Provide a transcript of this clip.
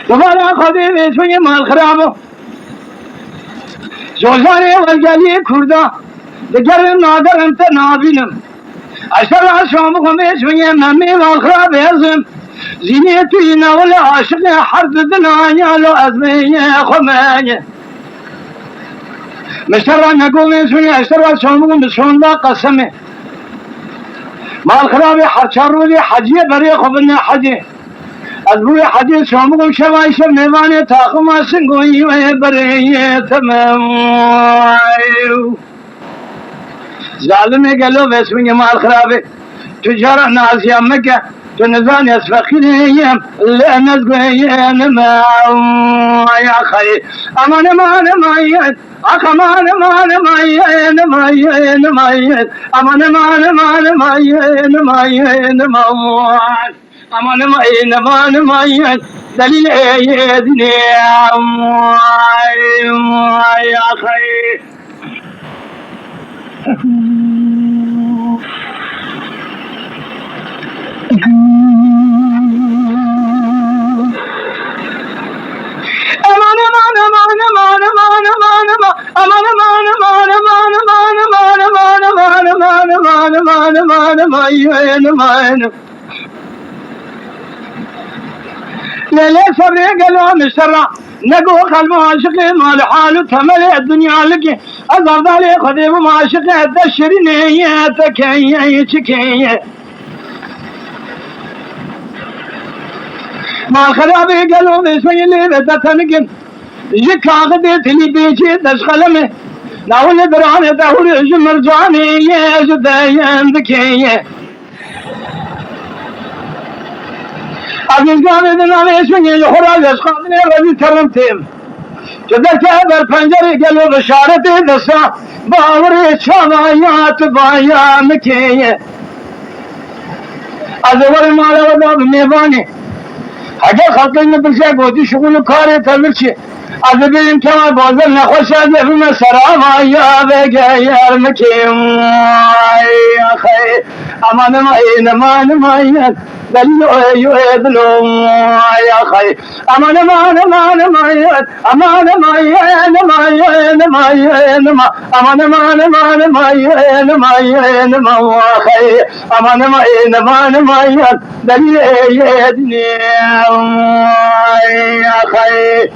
دوباره خودی توی مال خرابو جوزانه والجالی کردا دگر نادر انت نابینم اشتر شام بخوام توی ممی مال خراب ازم زینی توی نول عاشق حرد دنیا لو ازمی خمانه مشتر نقول توی اشتر شام بخوام بسون دا قسمه مال خراب هر چهار روزی حجیه برای خوبن حجی از روی حجی شامگم شوایش میوانه تاخم سنگویی و برای تمام ظالم گلو بسمی مال خرابه تجارة ناس يا مكة تنزاني اسفخينيم لأنس قوين ما يا خي أمان أمان مايين أمان أمان مايين مايين مايين أمان أمان أمان مايين مايين موال أمان مايين أمان مايين دليل يدني يا خي ليلة صبري قالوا مسرع نقو قلب عاشقي مال حاله تملي الدنيا لك أظهر ذلك خذي معاشقي الدشري نيتك يتكي ما الخرابي قالوا بسمي اللي بدأ تنقل جيك عقدت اللي بيجي تشغلمه ناول دراني دهور جمر جاني يجدين ذكي أبين قال إذن على اسمي الحرال يسقطني ربي ترمتهم جدت هذا الفنجري قالوا بشارتي دسا باوري شمايات بايا مكي أزور المال وضع بميباني اگر خلقین بلشه گودی شغل کاری تلرچی از بیم کما بازل نخوش از بیم سرام یا بگیر مکیم خی امان ماین امان ماین دلو ایدلو یا خی امان امان امان ماین امان ماین ماین ماین امان امان امان ماین ماین ما خی امان ماین امان ماین دلو ایدنی يا خي